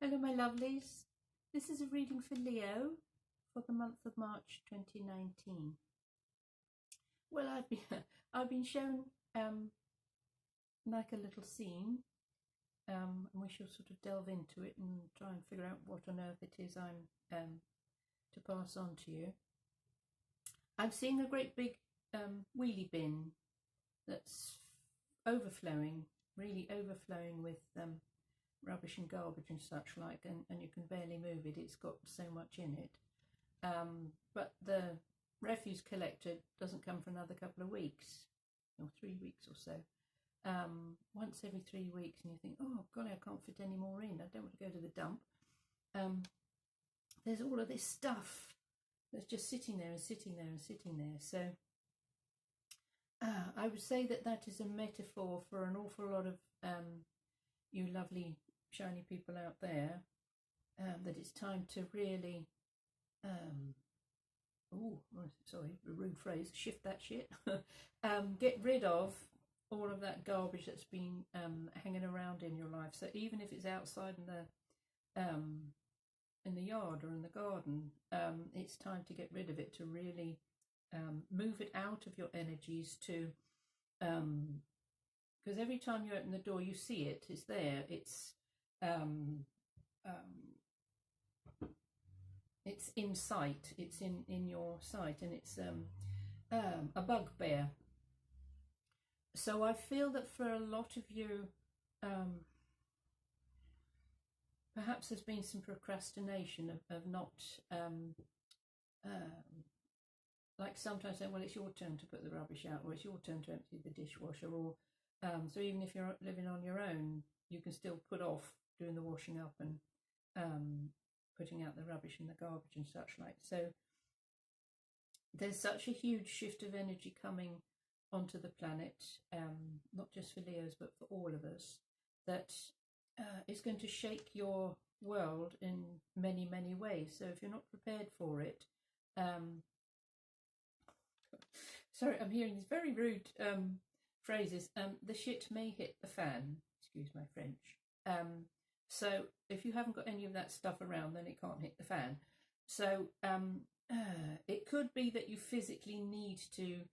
Hello my lovelies, this is a reading for Leo for the month of March 2019. Well, I've been shown like a little scene, and we shall sort of delve into it and try and figure out what on earth it is I'm to pass on to you. I'm seeing a great big wheelie bin that's overflowing, really overflowing with rubbish and garbage and such like, and you can barely move it. It's got so much in it. But the refuse collector doesn't come for another couple of weeks, or 3 weeks or so. Once every 3 weeks, and you think, oh golly, I can't fit any more in. I don't want to go to the dump. There's all of this stuff that's just sitting there and sitting there and sitting there. So I would say that is a metaphor for an awful lot of you lovely shiny people out there, that it's time to really sorry, a rude phrase, shift that shit. Get rid of all of that garbage that's been hanging around in your life. So even if it's outside in the yard or in the garden, it's time to get rid of it, to really move it out of your energies, to because every time you open the door you see it, it's there, it's in sight, it's in your sight, and it's a bugbear. So I feel that for a lot of you, perhaps there's been some procrastination of not like sometimes saying, well, it's your turn to put the rubbish out, or it's your turn to empty the dishwasher, or so even if you're living on your own, you can still put off doing the washing up and putting out the rubbish and the garbage and such like. So there's such a huge shift of energy coming onto the planet, not just for Leos but for all of us, that is going to shake your world in many, many ways. So if you're not prepared for it, sorry, I'm hearing these very rude phrases. The shit may hit the fan, excuse my French. So if you haven't got any of that stuff around, then it can't hit the fan. So it could be that you physically need to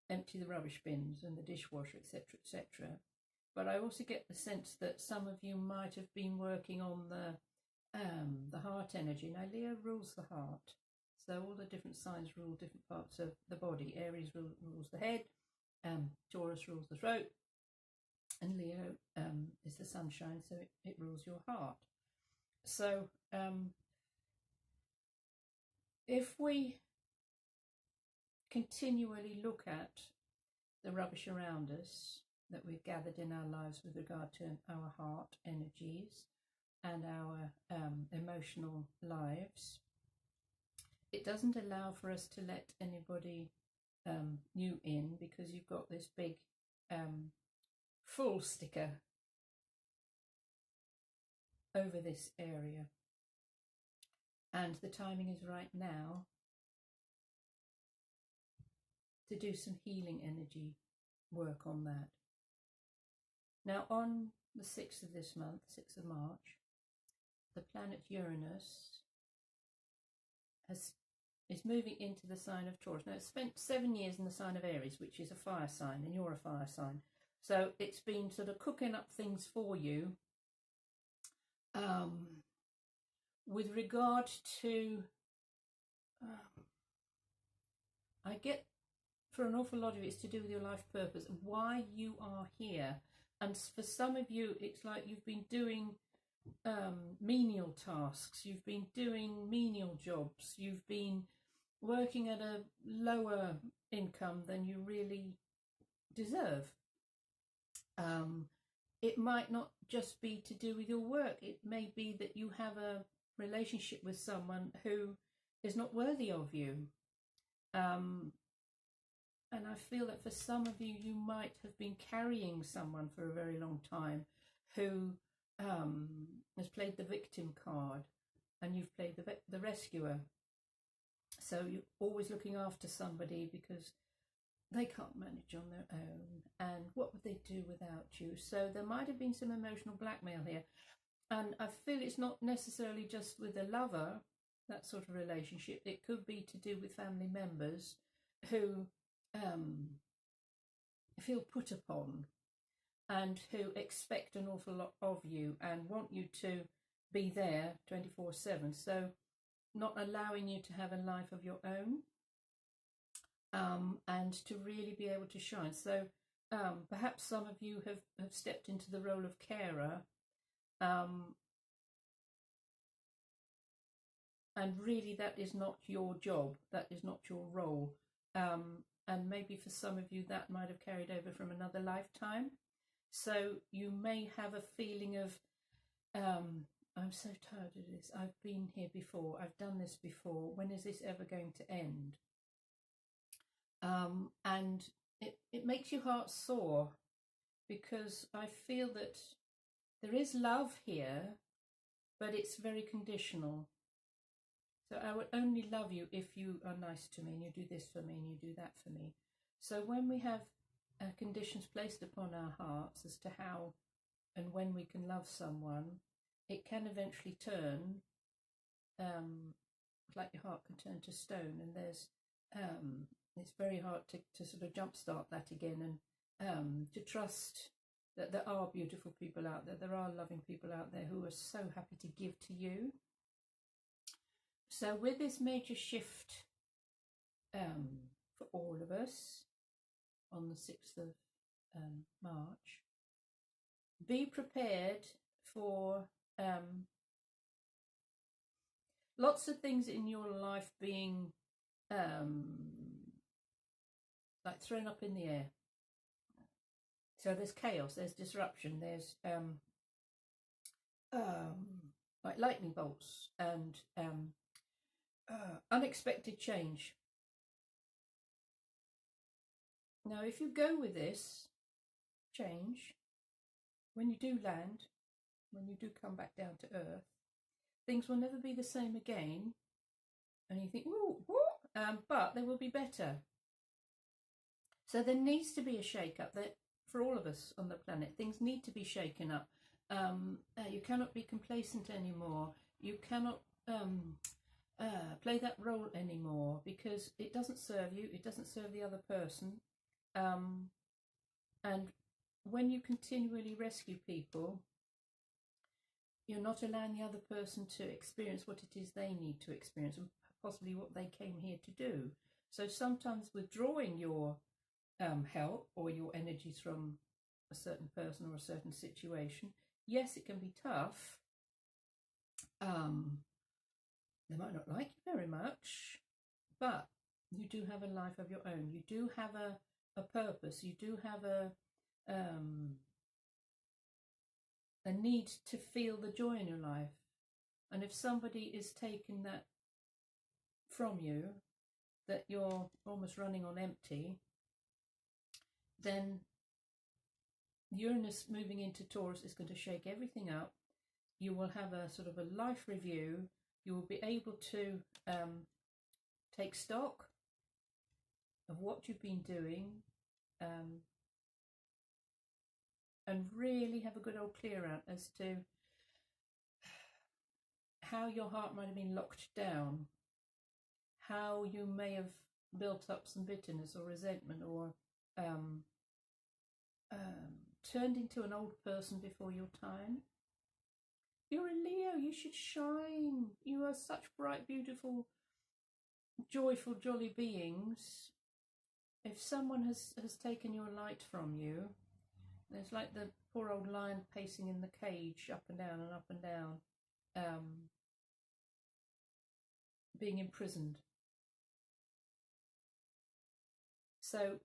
empty the rubbish bins and the dishwasher, etc., etc. But I also get the sense that some of you might have been working on the heart energy. Now Leo rules the heart, so all the different signs rule different parts of the body. Aries rules the head, Taurus rules the throat, and Leo is the sunshine, so it rules your heart. So if we continually look at the rubbish around us that we've gathered in our lives with regard to our heart energies and our emotional lives, it doesn't allow for us to let anybody new in, because you've got this big full sticker over this area, and the timing is right now to do some healing energy work on that. Now on the 6th of this month, 6th of March, the planet Uranus is moving into the sign of Taurus. Now it's spent 7 years in the sign of Aries, which is a fire sign, and you're a fire sign. So it's been sort of cooking up things for you with regard to, I get for an awful lot of it, it's to do with your life purpose, why you are here. And for some of you, it's like you've been doing menial tasks, you've been doing menial jobs, you've been working at a lower income than you really deserve. It might not just be to do with your work. It may be that you have a relationship with someone who is not worthy of you. And I feel that for some of you, you might have been carrying someone for a very long time who has played the victim card, and you've played the rescuer. So you're always looking after somebody because they can't manage on their own, and what would they do without you? So there might have been some emotional blackmail here. And I feel it's not necessarily just with a lover, that sort of relationship. It could be to do with family members who feel put upon and who expect an awful lot of you and want you to be there 24/7. So not allowing you to have a life of your own, and to really be able to shine. So perhaps some of you have stepped into the role of carer, and really that is not your job, that is not your role. And maybe for some of you that might have carried over from another lifetime. So you may have a feeling of, I'm so tired of this, I've been here before, I've done this before, when is this ever going to end? And it makes your heart sore, because I feel that there is love here, but it's very conditional. So I would only love you if you are nice to me and you do this for me and you do that for me. So when we have conditions placed upon our hearts as to how and when we can love someone, it can eventually turn, like your heart can turn to stone, and there's it's very hard to sort of jumpstart that again, and to trust that there are beautiful people out there, there are loving people out there who are so happy to give to you. So with this major shift for all of us on the 6th of March, be prepared for lots of things in your life being like thrown up in the air. So there's chaos, there's disruption, there's like lightning bolts and unexpected change. Now, if you go with this change, when you do land, when you do come back down to earth, things will never be the same again. And you think, ooh, what? But they will be better. So there needs to be a shake-up that for all of us on the planet. Things need to be shaken up. You cannot be complacent anymore. You cannot play that role anymore, because it doesn't serve you, it doesn't serve the other person. And when you continually rescue people, you're not allowing the other person to experience what it is they need to experience, and possibly what they came here to do. So sometimes withdrawing your help or your energies from a certain person or a certain situation, yes, it can be tough. They might not like you very much, but you do have a life of your own. You do have a purpose. You do have a need to feel the joy in your life. And if somebody is taking that from you, that you're almost running on empty, then Uranus moving into Taurus is going to shake everything up. You will have a sort of a life review. You will be able to take stock of what you've been doing, and really have a good old clear out as to how your heart might have been locked down, how you may have built up some bitterness or resentment, or turned into an old person before your time. You're a Leo, you should shine. You are such bright, beautiful, joyful, jolly beings. If someone has taken your light from you, it's like the poor old lion pacing in the cage, up and down and up and down, being imprisoned. So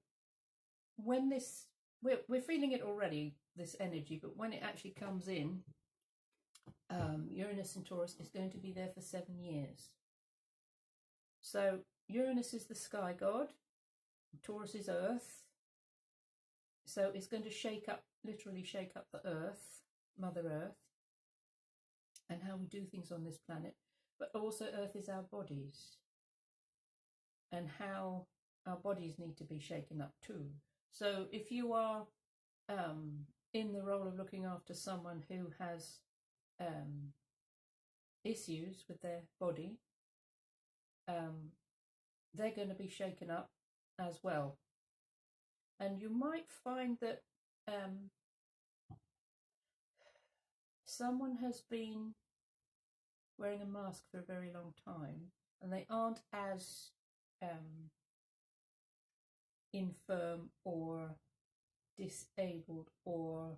when this, we're feeling it already, this energy, but when it actually comes in, Uranus and Taurus is going to be there for 7 years. So Uranus is the sky god, Taurus is earth. So it's going to shake up, literally shake up the earth, Mother Earth, and how we do things on this planet. But also earth is our bodies, and how our bodies need to be shaken up too. So if you are in the role of looking after someone who has issues with their body, they're going to be shaken up as well. And you might find that someone has been wearing a mask for a very long time, and they aren't as infirm or disabled or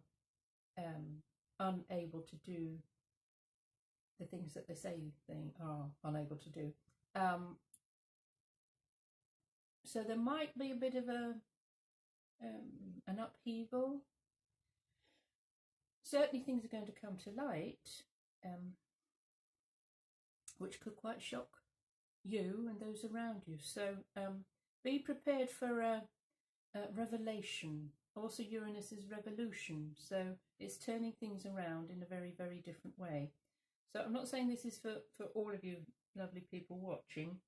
unable to do the things that they say they are unable to do. So there might be a bit of an upheaval. Certainly things are going to come to light, which could quite shock you and those around you. So be prepared for a revelation. Also, Uranus is revolution, so it's turning things around in a very, very different way. So I'm not saying this is for all of you lovely people watching,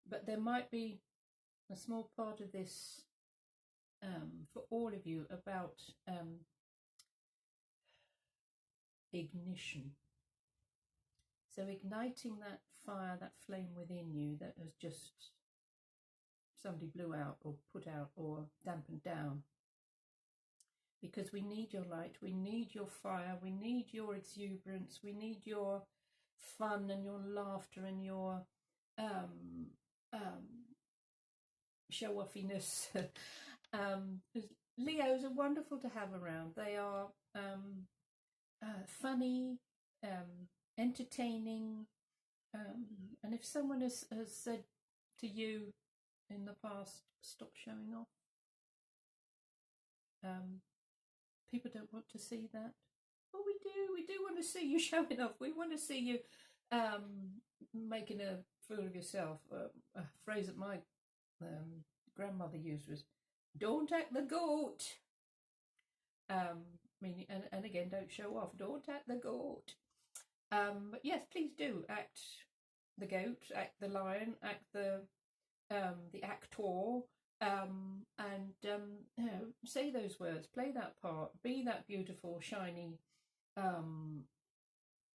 but there might be a small part of this for all of you about ignition. So igniting that fire, that flame within you that has just somebody blew out or put out or dampened down. Because we need your light, we need your fire, we need your exuberance, we need your fun and your laughter and your show-offiness. Leos are wonderful to have around. They are funny, entertaining, and if someone has said to you in the past, stop showing off, people don't want to see that. Oh, we do want to see you showing off. We want to see you making a fool of yourself. A phrase that my grandmother used was, don't act the goat. Meaning, and again, don't show off. Don't act the goat. But yes, please do act the goat, act the lion, act the actor, and you know, say those words, play that part, be that beautiful, shiny,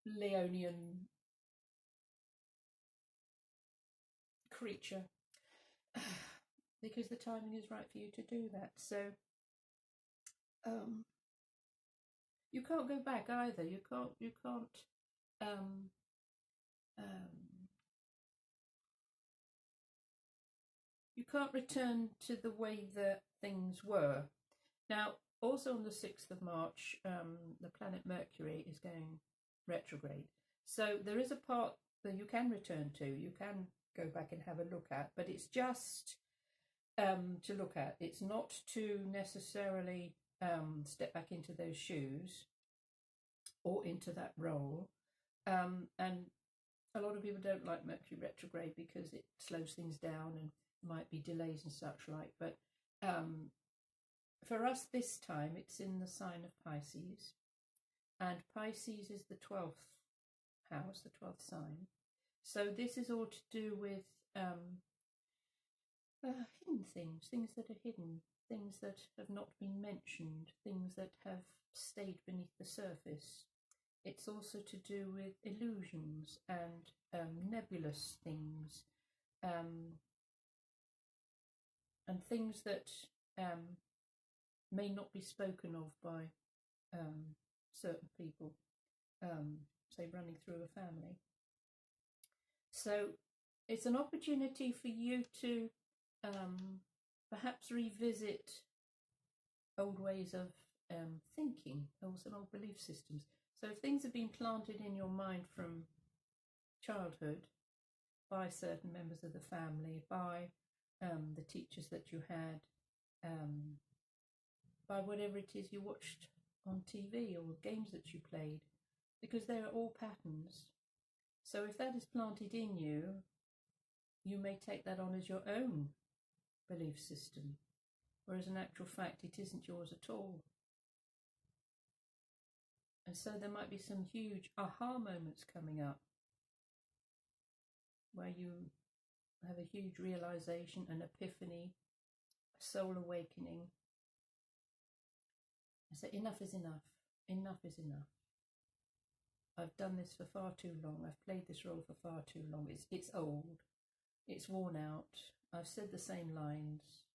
Leonian creature, because the timing is right for you to do that. So you can't go back either. You can't you can't return to the way that things were. Now, also on the 6th of March, the planet Mercury is going retrograde. So there is a part that you can return to, you can go back and have a look at, but it's just to look at. It's not to necessarily step back into those shoes or into that role. And a lot of people don't like Mercury retrograde because it slows things down and might be delays and such like. But for us this time, it's in the sign of Pisces. And Pisces is the 12th house, the 12th sign. So this is all to do with hidden things, things that are hidden, things that have not been mentioned, things that have stayed beneath the surface. It's also to do with illusions and nebulous things, and things that may not be spoken of by certain people, say running through a family. So it's an opportunity for you to perhaps revisit old ways of thinking, also old belief systems. So if things have been planted in your mind from childhood by certain members of the family, by the teachers that you had, by whatever it is you watched on TV or games that you played, because they are all patterns. So if that is planted in you, you may take that on as your own belief system, whereas in actual fact it isn't yours at all. And so there might be some huge aha moments coming up where you have a huge realization, an epiphany, a soul awakening. I say enough is enough. enough is enough. I've done this for far too long. I've played this role for far too long. It's old. It's worn out. I've said the same lines.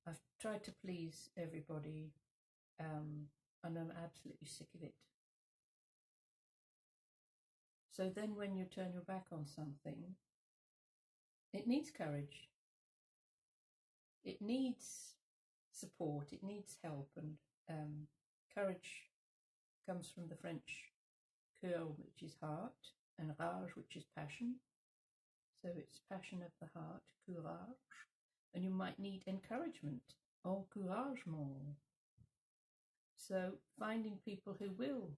I've tried to please everybody, and I'm absolutely sick of it. So then when you turn your back on something, it needs courage. It needs support. It needs help. And courage comes from the French cœur, which is heart, and rage, which is passion. So it's passion of the heart, courage. And you might need encouragement, encouragement. So finding people who will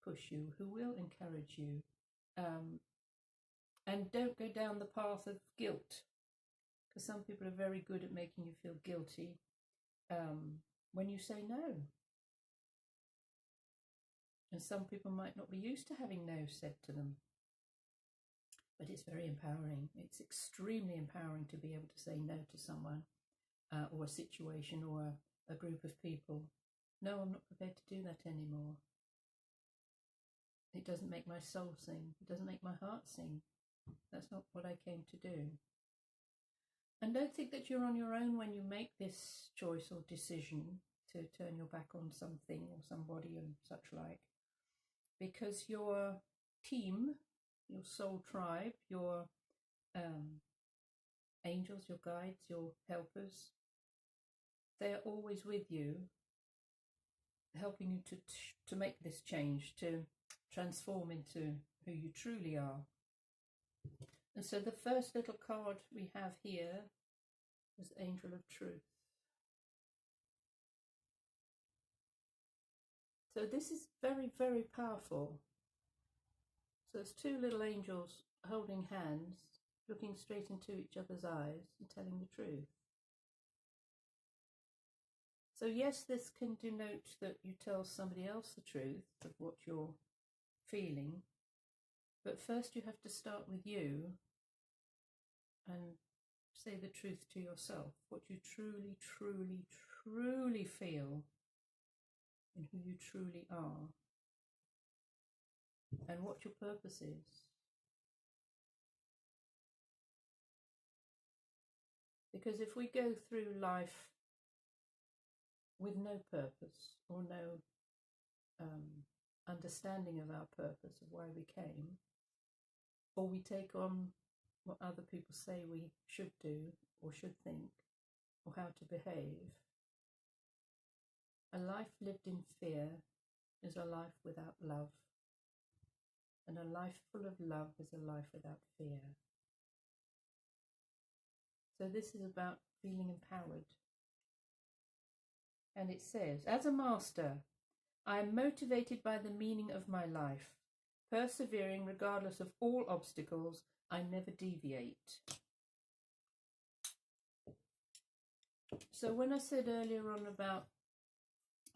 push you, who will encourage you, and don't go down the path of guilt, because some people are very good at making you feel guilty when you say no. And some people might not be used to having no said to them. But it's very empowering. It's extremely empowering to be able to say no to someone or a situation or a group of people. No, I'm not prepared to do that anymore. It doesn't make my soul sing. It doesn't make my heart sing. That's not what I came to do. And don't think that you're on your own when you make this choice or decision to turn your back on something or somebody and such like. Because your team, your soul tribe, your angels, your guides, your helpers, they are always with you, helping you to make this change, to transform into who you truly are. And so the first little card we have here is Angel of Truth. So this is very, very powerful. So there's two little angels holding hands, looking straight into each other's eyes and telling the truth. So yes, this can denote that you tell somebody else the truth of what you're feeling, but first you have to start with you and say the truth to yourself, what you truly, truly, truly feel and who you truly are and what your purpose is. Because if we go through life with no purpose or no understanding of our purpose, of why we came, or we take on what other people say we should do or should think or how to behave, a life lived in fear is a life without love, and a life full of love is a life without fear. So this is about feeling empowered. And it says, as a master, I am motivated by the meaning of my life. Persevering regardless of all obstacles, I never deviate. So when I said earlier on about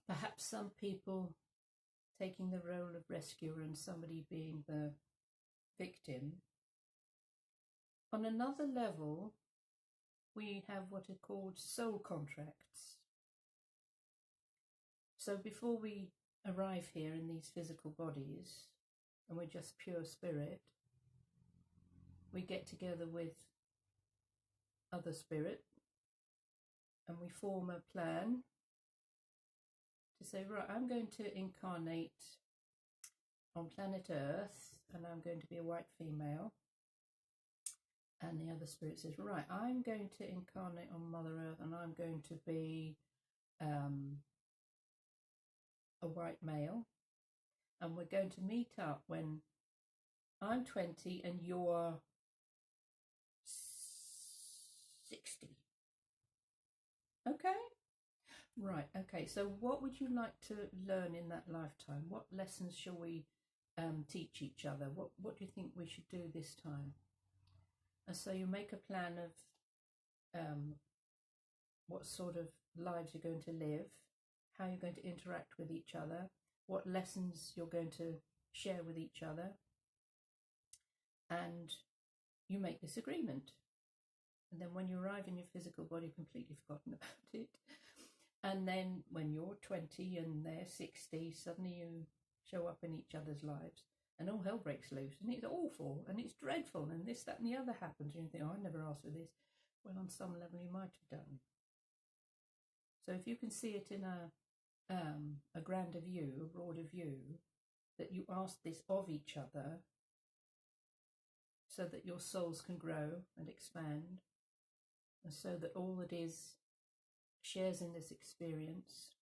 perhaps some people taking the role of rescuer and somebody being the victim, on another level, we have what are called soul contracts. So before we arrive here in these physical bodies, and we're just pure spirit, we get together with other spirit and we form a plan to say, right, I'm going to incarnate on planet Earth and I'm going to be a white female. And the other spirit says, right, I'm going to incarnate on Mother Earth and I'm going to be a white male. And we're going to meet up when I'm 20 and you're 60. Okay? Right, okay. So what would you like to learn in that lifetime? What lessons shall we teach each other? What do you think we should do this time? And so you make a plan of what sort of lives you're going to live, how you're going to interact with each other, what lessons you're going to share with each other, and you make this agreement. And then when you arrive in your physical body, completely forgotten about it, And then when you're 20 and they're 60, suddenly you show up in each other's lives and all hell breaks loose and it's awful and it's dreadful and this, that and the other happens and you think, oh, I never asked for this. Well, on some level you might have done. So if you can see it in a grander view, a broader view, that you ask this of each other so that your souls can grow and expand, and so that all that is shares in this experience,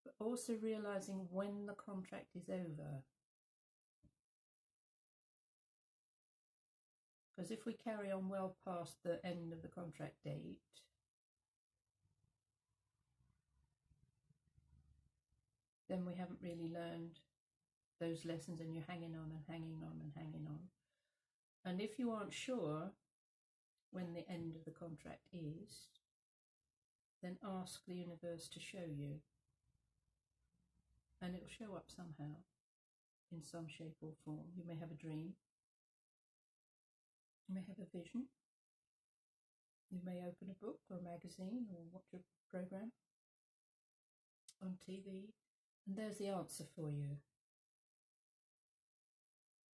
but also realizing when the contract is over. Because if we carry on well past the end of the contract date, then we haven't really learned those lessons and you're hanging on and hanging on and hanging on. And if you aren't sure when the end of the contract is, then ask the universe to show you. And it'll show up somehow, in some shape or form. You may have a dream. You may have a vision. You may open a book or a magazine or watch a program on TV, and there's the answer for you.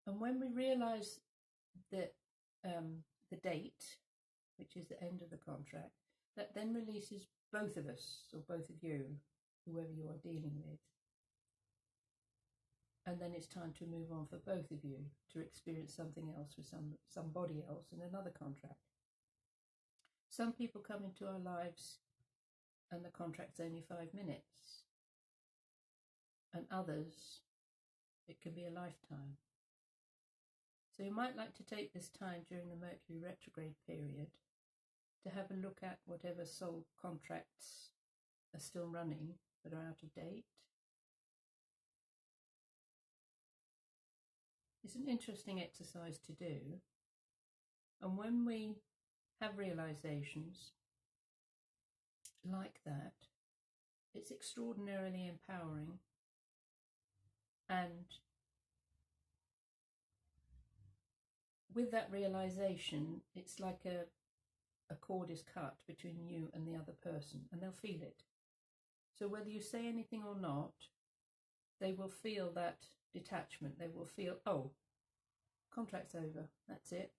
And when we realize that the date, which is the end of the contract, that then releases both of us, or both of you, whoever you are dealing with. And then it's time to move on for both of you to experience something else with somebody else in another contract. Some people come into our lives and the contract's only 5 minutes. And others, it can be a lifetime. So you might like to take this time during the Mercury retrograde period to have a look at whatever soul contracts are still running that are out of date. It's an interesting exercise to do. And when we have realizations like that, it's extraordinarily empowering. And with that realization, it's like a cord is cut between you and the other person, and they'll feel it. So whether you say anything or not, they will feel that detachment. They will feel, oh, contract's over, that's it.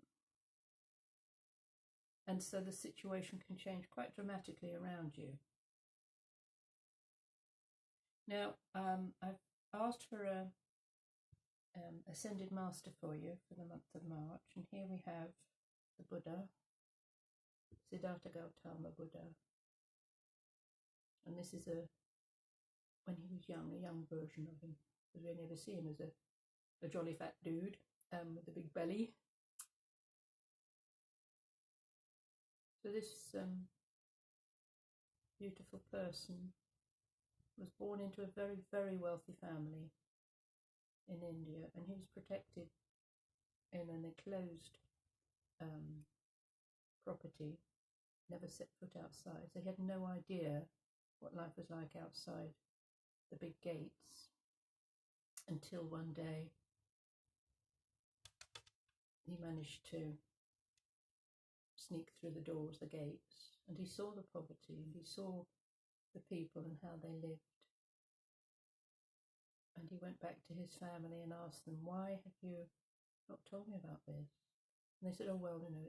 And so the situation can change quite dramatically around you. Now, I've asked for a Ascended Master for you for the month of March, and here we have the Buddha, Siddhartha Gautama Buddha. And this is when he was young, a young version of him, because we only ever see him as a jolly fat dude with a big belly. So this beautiful person was born into a very, very wealthy family in India, and he was protected in an enclosed property, never set foot outside, so he had no idea what life was like outside the big gates until one day he managed to sneak through the doors, the gates, and he saw the poverty and he saw the people and how they lived. And he went back to his family and asked them, why have you not told me about this? And they said, oh, well, you know,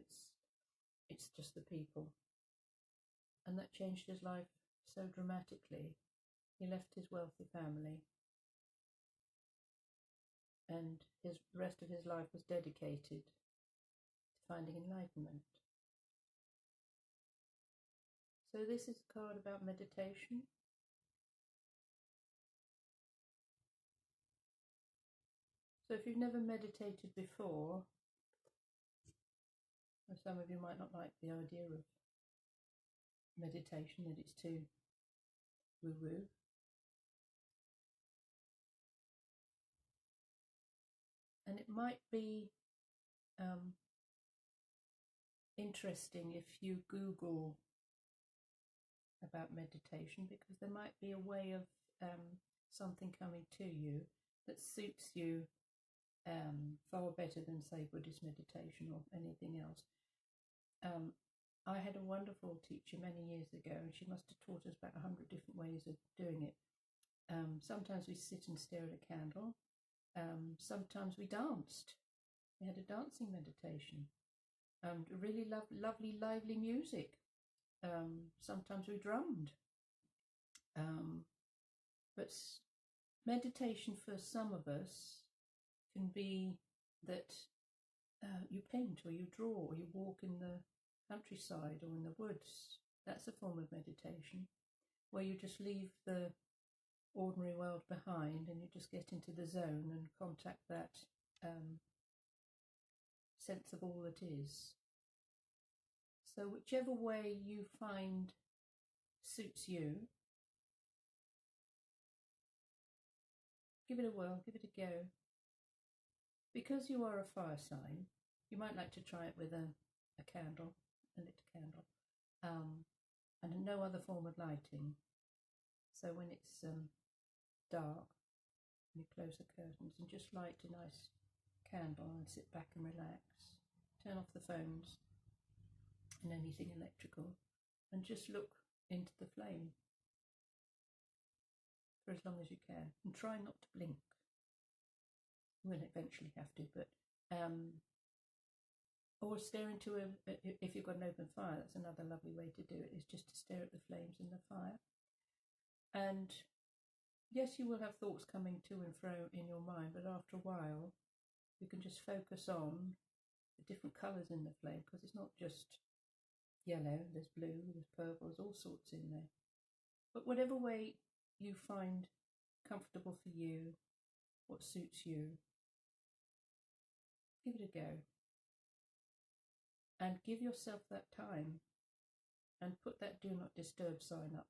it's just the people. And that changed his life so dramatically. He left his wealthy family, and the rest of his life was dedicated to finding enlightenment. So this is a card about meditation. So if you've never meditated before, or some of you might not like the idea of meditation, that it's too woo-woo. And it might be interesting if you Google about meditation, because there might be a way of something coming to you that suits you far better than, say, Buddhist meditation or anything else. I had a wonderful teacher many years ago, and she must have taught us about 100 different ways of doing it. Sometimes we sit and stare at a candle. Sometimes we danced. We had a dancing meditation. Really lovely, lively music. Sometimes we drummed. But meditation for some of us can be that you paint or you draw or you walk in the countryside or in the woods. That's a form of meditation where you just leave the ordinary world behind and you just get into the zone and contact that sense of all that is. So whichever way you find suits you, give it a whirl, give it a go. Because you are a fire sign, you might like to try it with a candle, a lit candle, and no other form of lighting. So when it's dark, you close the curtains and just light a nice candle and sit back and relax. Turn off the phones and anything electrical and just look into the flame for as long as you can, and try not to blink. You will eventually have to, but or stare into if you've got an open fire, that's another lovely way to do it, is just to stare at the flames in the fire. And yes, you will have thoughts coming to and fro in your mind, but after a while you can just focus on the different colours in the flame, because it's not just yellow, there's blue, there's purple, there's all sorts in there. But whatever way you find comfortable for you, what suits you, give it a go. And give yourself that time and put that do not disturb sign up.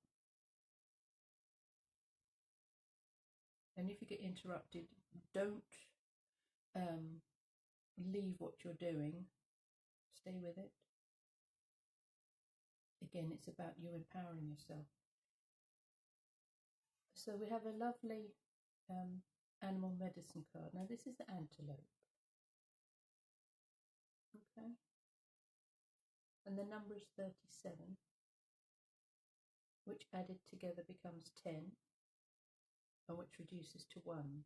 And if you get interrupted, don't leave what you're doing. Stay with it. Again, it's about you empowering yourself. So we have a lovely animal medicine card. Now this is the antelope. Okay. And the number is 37, which added together becomes 10, and which reduces to 1.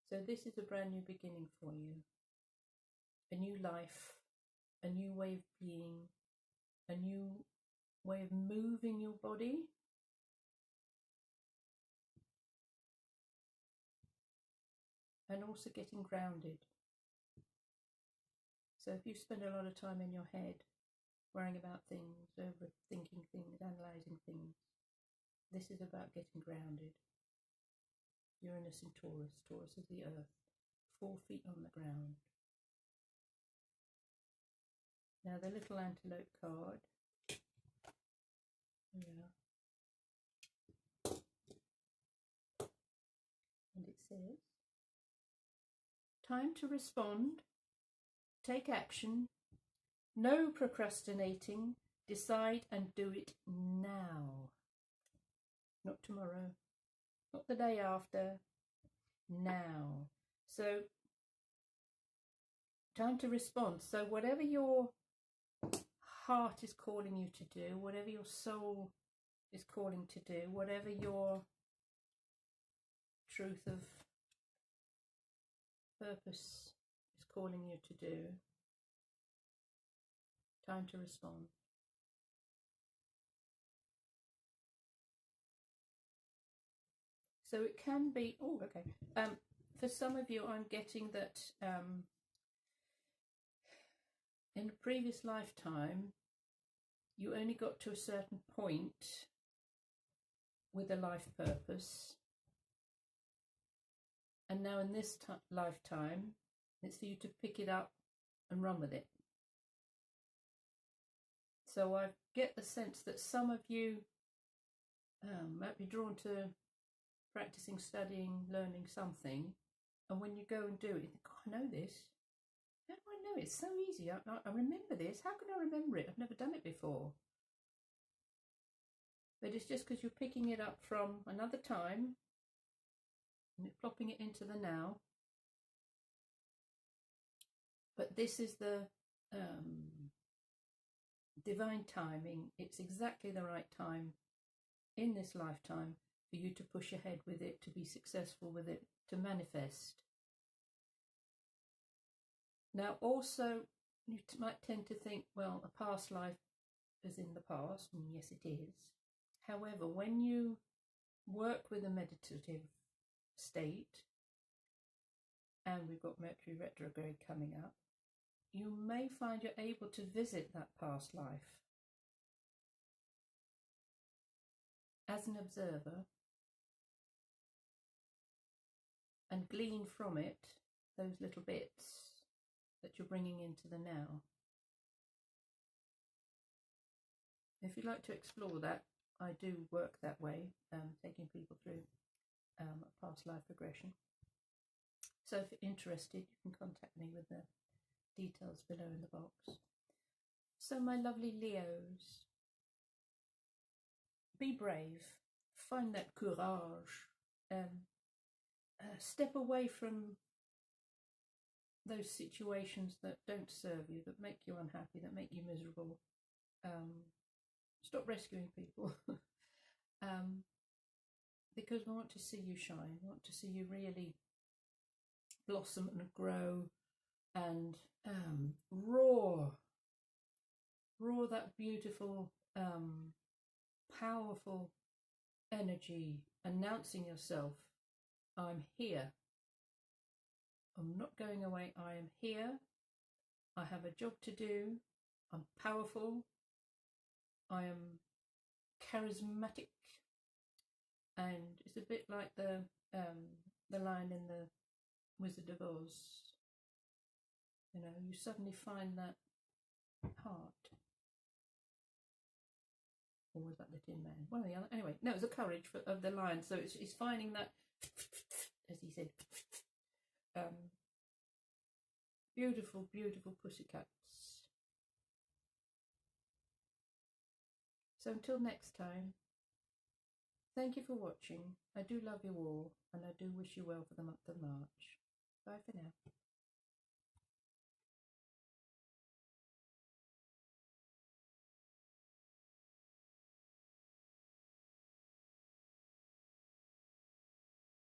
So this is a brand new beginning for you. A new life, a new way of being, a new way of moving your body. And also getting grounded. So if you spend a lot of time in your head, worrying about things, overthinking things, analysing things, this is about getting grounded. Uranus in Taurus, Taurus is the earth, 4 feet on the ground. Now the little antelope card. Yeah. And it says, time to respond, take action, no procrastinating, decide and do it now. Not tomorrow, not the day after, now. So, time to respond. So whatever your heart is calling you to do, whatever your soul is calling to do, whatever your truth of purpose is calling you to do, time to respond. So it can be, oh, okay. For some of you, I'm getting that in a previous lifetime, you only got to a certain point with a life purpose. And now in this lifetime, it's for you to pick it up and run with it. So I get the sense that some of you might be drawn to practicing, studying, learning something. And when you go and do it, you think, oh, I know this. How do I know it? It's so easy. I remember this. How can I remember it? I've never done it before. But it's just because you're picking it up from another time and you're plopping it into the now. But this is the divine timing. It's exactly the right time in this lifetime for you to push ahead with it, to be successful with it, to manifest. Now, also, you might tend to think, well, a past life is in the past, and yes, it is. However, when you work with a meditative state, and we've got Mercury retrograde coming up, you may find you're able to visit that past life as an observer and glean from it those little bits that you're bringing into the now. If you'd like to explore that, I do work that way, taking people through a past life regression. So if you're interested, you can contact me with the details below in the box. So my lovely Leos, be brave, find that courage, step away from those situations that don't serve you, that make you unhappy, that make you miserable. Stop rescuing people. Because we want to see you shine. We want to see you really blossom and grow and roar that beautiful, powerful energy, announcing yourself. I'm here. I'm not going away. I am here. I have a job to do. I'm powerful. I am charismatic. And it's a bit like the line in the Wizard of Oz. You know, you suddenly find that heart. Or was that the Tin Man? One or the other. Anyway, no, it's the courage of the lion. So it's finding that, as he said, beautiful, beautiful pussycats. So until next time, thank you for watching. I do love you all, and I do wish you well for the month of March. Bye for now.